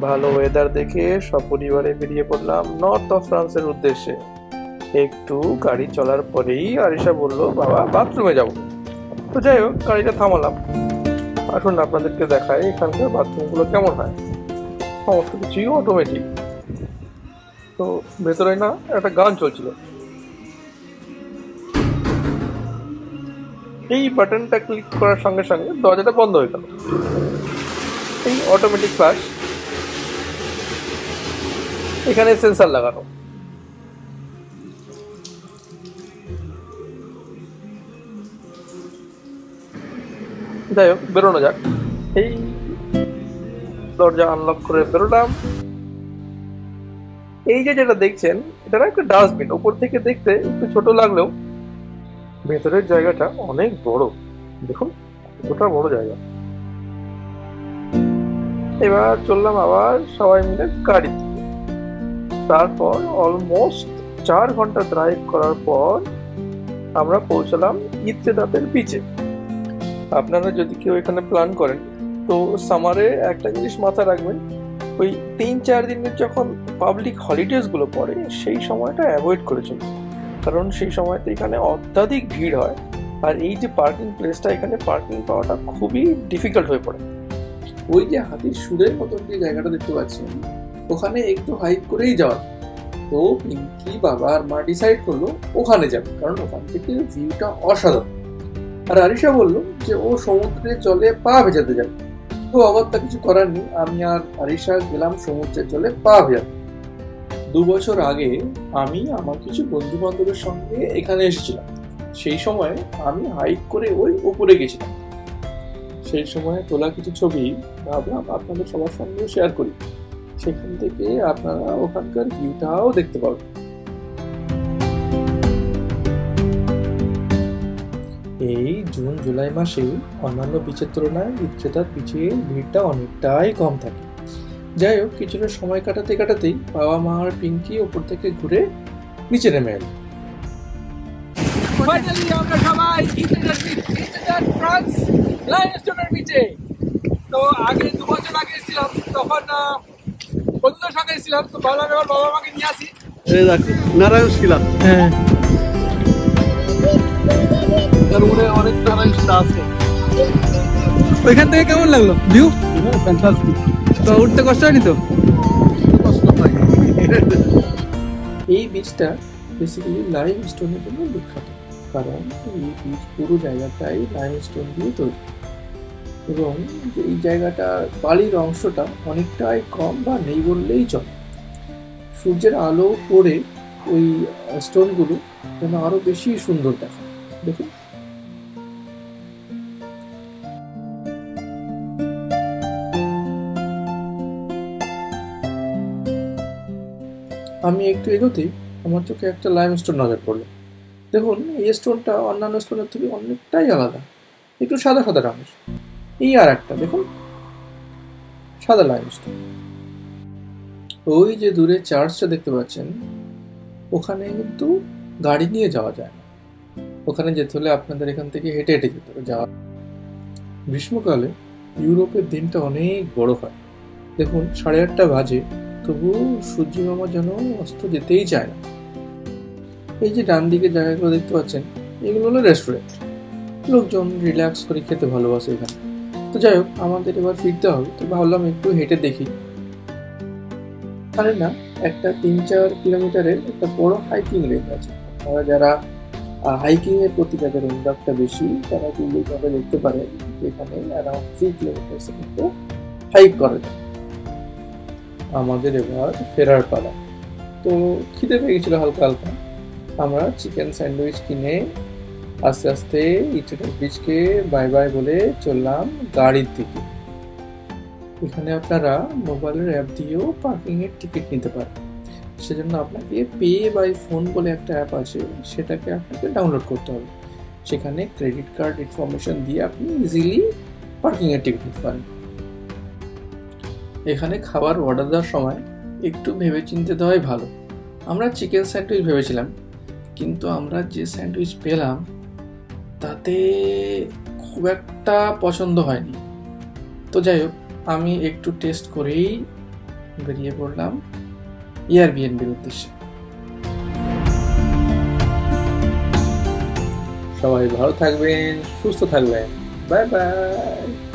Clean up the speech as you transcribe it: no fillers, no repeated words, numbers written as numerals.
ভালো ওয়েদার দেখে সপরিবারে বেরিয়ে পড়লাম নর্থ অফ ফ্রান্সের উদ্দেশ্যে। একটু গাড়ি চলার পরেই আরিশা বলল, বাবা বাথরুমে যাব। তো যাই হোক, গাড়িটা থামালাম। আসুন আপনাদেরকে দেখাই এখানকার বাথরুমগুলো কেমন হয়। সমস্ত কিছুই অটোমেটিক। তো ভেতরে না একটা গান চলছিল। এই বাটনটা ক্লিক করার সঙ্গে সঙ্গে দরজাটা বন্ধ হয়ে গেল। এই অটোমেটিক ফ্ল্যাশ, এখানে সেন্সার লাগানো। যাই হোক, বেরোনো যাক। এই দরজা আনলক করে বেরোলাম। এই যে যেটা দেখছেন, এটা না একটা ডাস্টবিন। উপর থেকে দেখতে একটু ছোট লাগলেও ভেতরের জায়গাটা অনেক বড়। দেখুন কতটা বড় জায়গা। এবার চললাম আবার সবাই মিলে গাড়িতে। তারপর অলমোস্ট 4 ঘন্টা ড্রাইভ করার পর আমরা পৌঁছলাম ইত্তেদাতের বিচে। আপনারা যদি কেউ এখানে প্ল্যান করেন, তো সামারে একটা জিনিস মাথায় রাখবেন, ওই 3-4 দিনের যখন পাবলিক হলিডেজ গুলো পড়ে সেই সময়টা অ্যাভয়েড করে চলুন। কারণ সেই সময়তে এখানে অত্যাধিক ভিড় হয়। আর এই যে পার্কিং প্লেসটা, এখানে পার্কিং পাওয়াটা খুবই ডিফিকাল্ট হয়ে পড়ে। ওই যে হাতির সুরের মতন যে জায়গাটা দেখতে পাচ্ছেন, ওখানে একটু হাইক করেই যাওয়া। তো পিঙ্কি বাবা আর মা ডিসাইড করলো ওখানে যাবে, কারণ ওখান থেকে ভিউটা অসাধারণ। আর আরিশা বললো যে ও সমুদ্রের জলে পা ভেজাতে যাবে। তো অগত্যা কিছু করার নেই, আমি আর আরিশা গেলাম সমুদ্রের জলে পা ভেজাতে। 2 বছর আগে আমি আমার কিছু বন্ধু বান্ধবের সঙ্গে এখানে এসেছিলাম। সেই সময় আমি হাইক করে ওই উপরে গেছিলাম। সেই সময় তোলা কিছু ছবি ভাবলাম আপনাদের সবার সঙ্গে শেয়ার করি। সেখান থেকে আপনারা ওখানকার ভিউটাও দেখতে পাবেন। এই জুন জুলাই মাসে অন্যান্য বিচের তুলনায় ইত্তেদাত বিচের ভিড়টা অনেকটাই কম থাকে। যাই হোক, কিছুটা সময় কাটাতে কাটাতেই বাবা মা আর পিঙ্কি ওপর থেকে ঘুরে নিচে নেমে এলো। ফাইনালি আমরা সবাই ইত্তেদাত ফ্রান্স লাইমস্টোনের বিচে। তো আগে 2 বছর আগে এসেছিলাম, তখন বন্ধুদের সঙ্গে এসেছিলাম। তো ভাবলাম এবার বাবা মাকে নিয়ে আসি। নারায়ণ ছিলাম, হ্যাঁ, তার মনে অনেক নারায়ণ আছে। ওইখান থেকে কেমন লাগলো ভিউ? ফ্যান্টাস্টিক। তো উঠতে কষ্ট হয়নি তো? কষ্ট হয়। এই বীজটা বেসিক্যালি লাইম স্টোনের জন্য বিখ্যাত, কারণ এই বীজ পুরো জায়গাটাই লাইম স্টোন দিয়ে তৈরি। এবং এই জায়গাটা বালির অংশটা অনেকটাই কম বা নেই বললেই চলে। সূর্যের আলো পড়ে ওই স্টোনগুলো যেন আরো বেশি সুন্দর দেখায়। দেখুন, আমি একটু এগোতেই আমার চোখে একটা লাইম স্টোন নজর পড়লো। দেখুন, এই স্টোনটা অন্যান্য স্টোনের থেকে অনেকটাই আলাদা, একটু সাদা সাদা রঙের। এই আর একটা দেখুন, সাদা লাইম স্টোন। ওই যে দূরে চার্চটা দেখতে পাচ্ছেন, ওখানে কিন্তু গাড়ি নিয়ে যাওয়া যায় না। ওখানে যেতে হলে আপনাদের এখান থেকে হেঁটে হেঁটে যেতে হবে যাওয়া। গ্রীষ্মকালে ইউরোপের দিনটা অনেক বড় হয়। দেখুন 8:30 বাজে, তবু সূর্য মামা যেন অস্ত যেতেই চায় না। এই যে ডান দিকে জায়গাগুলো দেখতে পাচ্ছেন, এগুলো হলো রেস্টুরেন্ট। লোকজন রিল্যাক্স করে খেতে ভালোবাসে এখানে। তো যাই হোক, আমাদের এবার ফিরতে হবে, তো ভাবলাম একটু হেঁটে দেখি। এখানে না একটা 3-4 কিলোমিটারের একটা বড় হাইকিং রেঞ্জ আছে। আপনারা যারা হাইকিং এর প্রতি যাদের অনুরাগটা বেশি, তারা কিন্তু এইভাবে দেখতে পারেন এখানে অ্যারাউন্ড 3 কিলোমিটার মতো হাইক করা যায়। আমাদের এবার ফেরার পালা। তো খিদে পেয়ে গেছিল হালকা হালকা। আমরা চিকেন স্যান্ডউইচ কিনে আস্তে আস্তে ইত্তেদাত বিচকে বাই বাই বলে চললাম গাড়ির দিকে। এখানে আপনারা মোবাইলের অ্যাপ দিয়েও পার্কিং এর টিকিট নিতে পারেন। সেজন্য আপনাকে পে বাই ফোন বলে একটা অ্যাপ আছে, সেটাকে আপনাকে ডাউনলোড করতে হবে। সেখানে ক্রেডিট কার্ড ইনফরমেশন দিয়ে আপনি ইজিলি পার্কিং এর টিকিট নিতে পারেন। এখানে খাবার অর্ডার দেওয়ার সময় একটু ভেবে চিন্তে দেওয়াই ভালো। আমরা চিকেন স্যান্ডউইচ ভেবেছিলাম, কিন্তু আমরা যে স্যান্ডউইচ পেলাম তাতে খুব একটা পছন্দ হয়নি। তো যাই হোক, আমি একটু টেস্ট করেই বেরিয়ে পড়লাম এয়ারবিএনবির উদ্দেশ্যে। সবাই ভালো থাকবেন, সুস্থ থাকবেন, বাই বাই।